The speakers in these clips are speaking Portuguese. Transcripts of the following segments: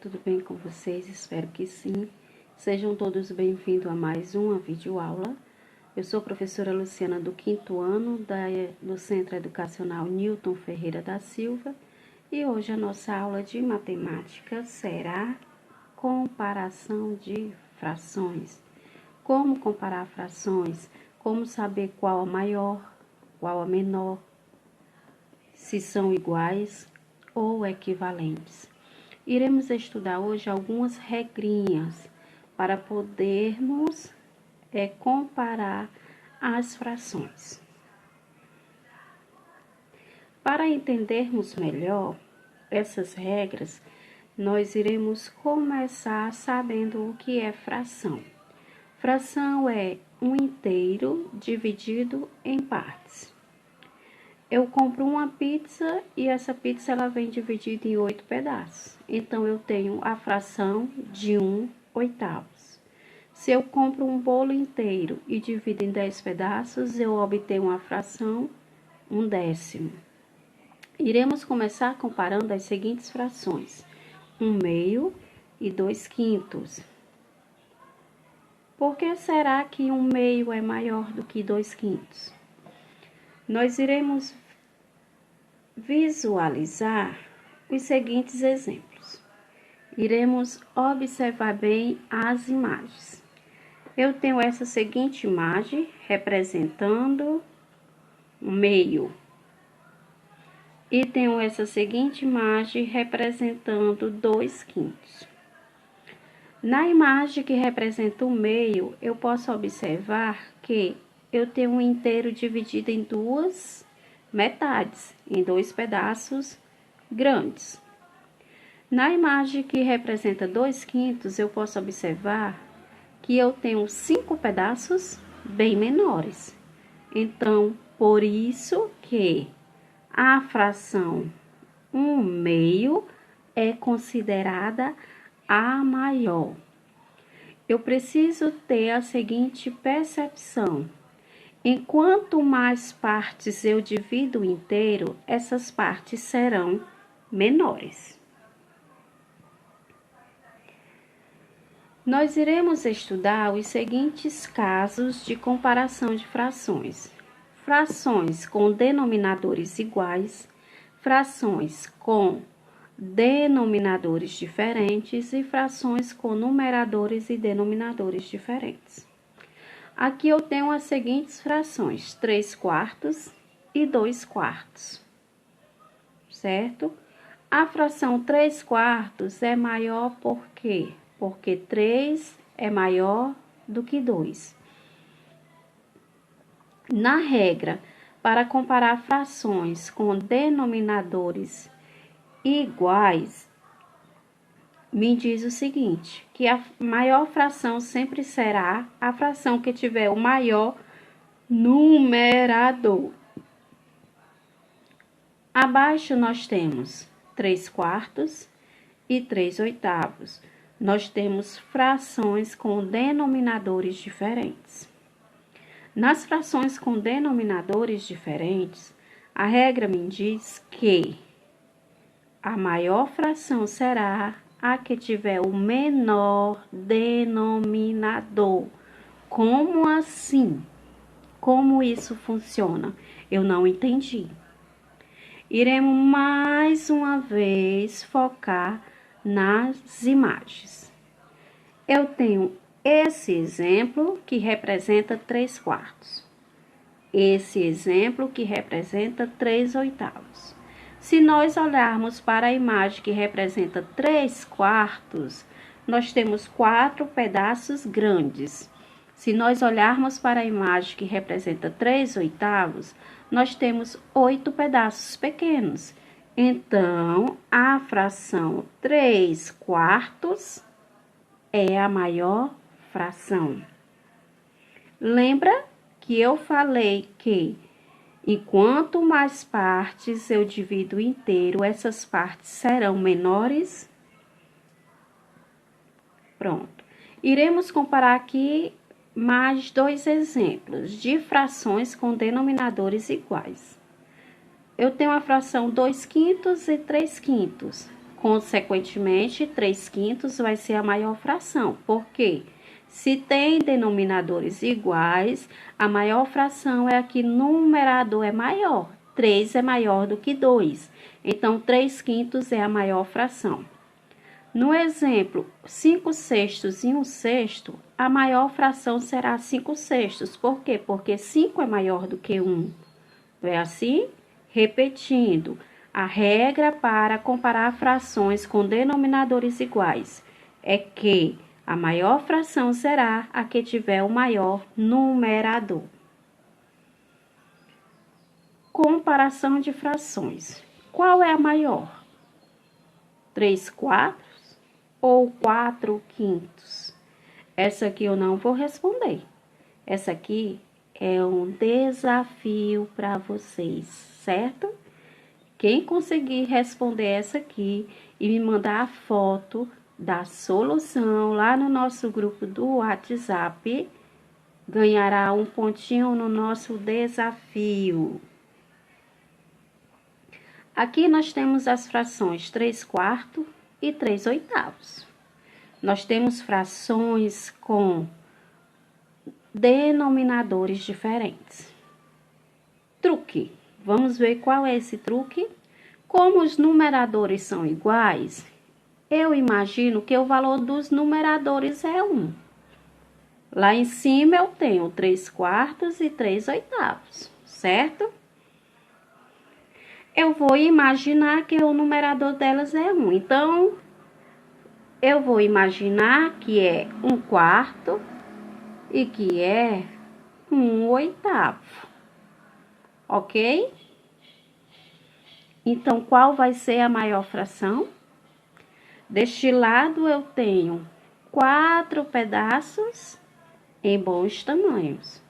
tudo bem com vocês? Espero que sim. Sejam todos bem-vindos a mais uma videoaula. Eu sou a professora Luciana do 5º ano do Centro Educacional Newton Ferreira da Silva e hoje a nossa aula de matemática será comparação de frações. Como comparar frações? Como saber qual a maior, qual a menor, se são iguais ou equivalentes. Iremos estudar hoje algumas regrinhas para podermos comparar as frações. Para entendermos melhor essas regras, nós iremos começar sabendo o que é fração. Fração é um inteiro dividido em partes. Eu compro uma pizza e essa pizza ela vem dividida em 8 pedaços. Então, eu tenho a fração de 1/8. Se eu compro um bolo inteiro e divido em 10 pedaços, eu obtenho a fração 1/10. Iremos começar comparando as seguintes frações: 1/2 e 2/5. Por que será que 1/2 é maior do que 2/5? Nós iremos visualizar os seguintes exemplos. Iremos observar bem as imagens. Eu tenho essa seguinte imagem representando 1/2. E tenho essa seguinte imagem representando 2/5. Na imagem que representa 1/2, eu posso observar que eu tenho um inteiro dividido em duas metades, em 2 pedaços grandes. Na imagem que representa 2/5, eu posso observar que eu tenho 5 pedaços bem menores. Então, por isso que a fração 1/2 é considerada a maior. Eu preciso ter a seguinte percepção: enquanto mais partes eu divido o inteiro, essas partes serão menores. Nós iremos estudar os seguintes casos de comparação de frações: frações com denominadores iguais, frações com denominadores diferentes e frações com numeradores e denominadores diferentes. Aqui eu tenho as seguintes frações: 3/4 e 2/4, certo? A fração 3/4 é maior por quê? Porque 3 é maior do que 2. Na regra, para comparar frações com denominadores iguais, me diz o seguinte, que a maior fração sempre será a fração que tiver o maior numerador. Abaixo nós temos 3/4 e 3/8. Nós temos frações com denominadores diferentes. Nas frações com denominadores diferentes, a regra me diz que a maior fração será a que tiver o menor denominador. Como assim? Como isso funciona? Eu não entendi. Iremos mais uma vez focar nas imagens. Eu tenho esse exemplo que representa 3/4. Esse exemplo que representa 3/8. Se nós olharmos para a imagem que representa 3/4, nós temos 4 pedaços grandes. Se nós olharmos para a imagem que representa 3/8, nós temos 8 pedaços pequenos. Então, a fração 3/4 é a maior fração. Lembra que eu falei que enquanto mais partes eu divido inteiro, essas partes serão menores? Pronto. Iremos comparar aqui mais 2 exemplos de frações com denominadores iguais. Eu tenho a fração 2/5 e 3/5. Consequentemente, 3/5 vai ser a maior fração. Por quê? Se tem denominadores iguais, a maior fração é a que numerador é maior. 3 é maior do que 2. Então, 3/5 é a maior fração. No exemplo, 5/6 e 1/6, a maior fração será 5/6. Por quê? Porque 5 é maior do que 1. É assim? Repetindo, a regra para comparar frações com denominadores iguais é que a maior fração será a que tiver o maior numerador. Comparação de frações. Qual é a maior? 3/4 ou 4/5? Essa aqui eu não vou responder. Essa aqui é um desafio para vocês, certo? Quem conseguir responder essa aqui e me mandar a foto da solução lá no nosso grupo do WhatsApp, ganhará um pontinho no nosso desafio. Aqui nós temos as frações 3/4 e 3/8. Nós temos frações com denominadores diferentes. Truque. Vamos ver qual é esse truque? Como os numeradores são iguais, eu imagino que o valor dos numeradores é 1. Lá em cima eu tenho 3/4 e 3/8, certo? Eu vou imaginar que o numerador delas é 1. Então, eu vou imaginar que é 1/4 e que é 1/8. Ok? Então, qual vai ser a maior fração? Deste lado, eu tenho 4 pedaços em bons tamanhos.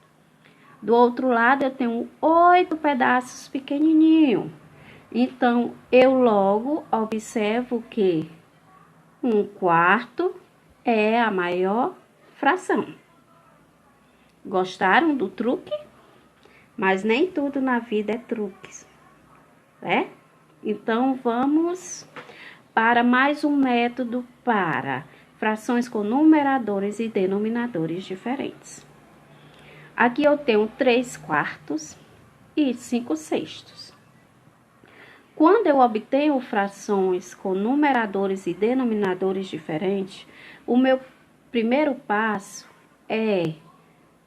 Do outro lado, eu tenho 8 pedaços pequenininhos. Então, eu logo observo que 1/4 é a maior fração. Gostaram do truque? Mas nem tudo na vida é truques, né? Então, vamos para mais um método para frações com numeradores e denominadores diferentes. Aqui eu tenho 3/4 e 5/6. Quando eu obtenho frações com numeradores e denominadores diferentes, o meu primeiro passo é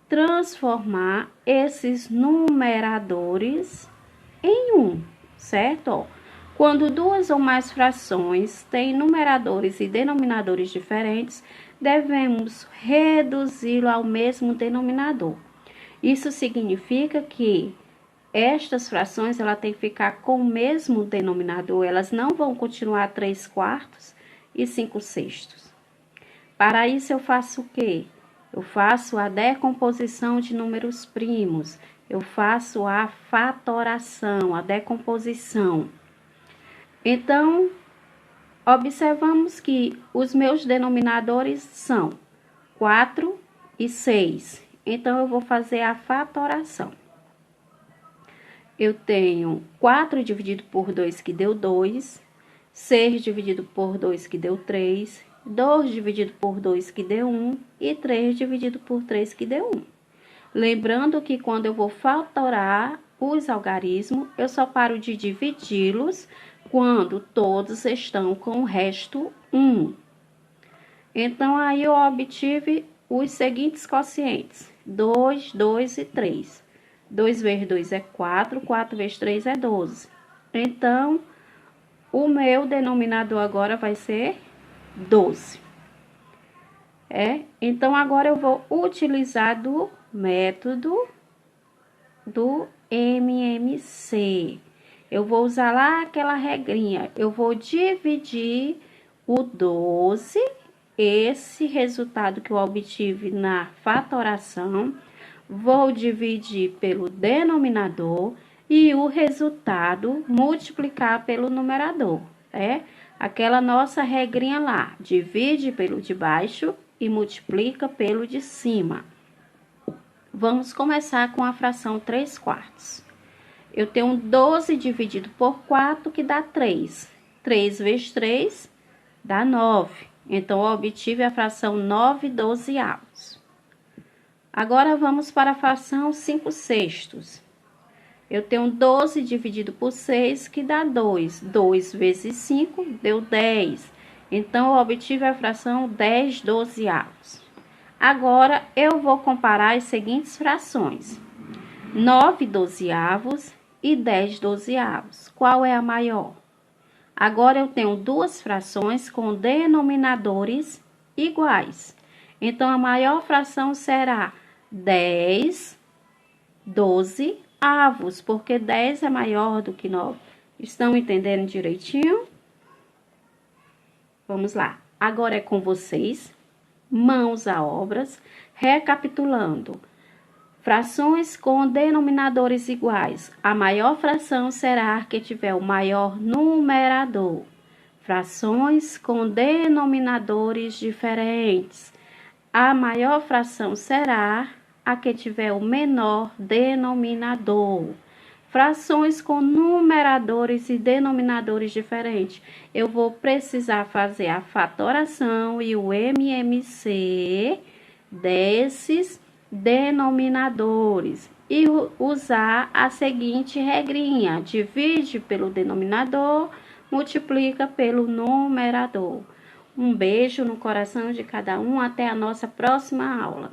transformar esses numeradores em 1, certo? Quando duas ou mais frações têm numeradores e denominadores diferentes, devemos reduzi-lo ao mesmo denominador. Isso significa que estas frações ela tem que ficar com o mesmo denominador, elas não vão continuar 3/4 e 5/6. Para isso eu faço o quê? Eu faço a decomposição de números primos, eu faço a fatoração, a decomposição. Então, observamos que os meus denominadores são 4 e 6. Então, eu vou fazer a fatoração. Eu tenho 4 dividido por 2, que deu 2. 6 dividido por 2, que deu 3. 2 dividido por 2, que deu 1. E 3 dividido por 3, que deu 1. Lembrando que quando eu vou fatorar os algarismos, eu só paro de dividi-los quando todos estão com o resto 1. Então, aí eu obtive os seguintes quocientes: 2, 2 e 3. 2 vezes 2 é 4, 4 vezes 3 é 12. Então, o meu denominador agora vai ser 12. Então, agora eu vou utilizar do método do MMC. Eu vou usar lá aquela regrinha. Eu vou dividir o 12, esse resultado que eu obtive na fatoração, vou dividir pelo denominador e o resultado multiplicar pelo numerador, aquela nossa regrinha lá, divide pelo de baixo e multiplica pelo de cima. Vamos começar com a fração 3/4. Eu tenho 12 dividido por 4, que dá 3. 3 vezes 3 dá 9. Então, eu obtive a fração 9/12. Agora, vamos para a fração 5/6. Eu tenho 12 dividido por 6, que dá 2. 2 vezes 5 deu 10. Então, eu obtive a fração 10/12. Agora, eu vou comparar as seguintes frações: 9/12 e 10/12. Qual é a maior? Agora, eu tenho duas frações com denominadores iguais. Então, a maior fração será 10/12, porque 10 é maior do que 9. Estão entendendo direitinho? Vamos lá. Agora é com vocês. Mãos à obras. Recapitulando. Frações com denominadores iguais. A maior fração será a que tiver o maior numerador. Frações com denominadores diferentes. A maior fração será a que tiver o menor denominador. Frações com numeradores e denominadores diferentes. Eu vou precisar fazer a fatoração e o MMC desses denominadores e usar a seguinte regrinha: divide pelo denominador, multiplica pelo numerador. Um beijo no coração de cada um, até a nossa próxima aula.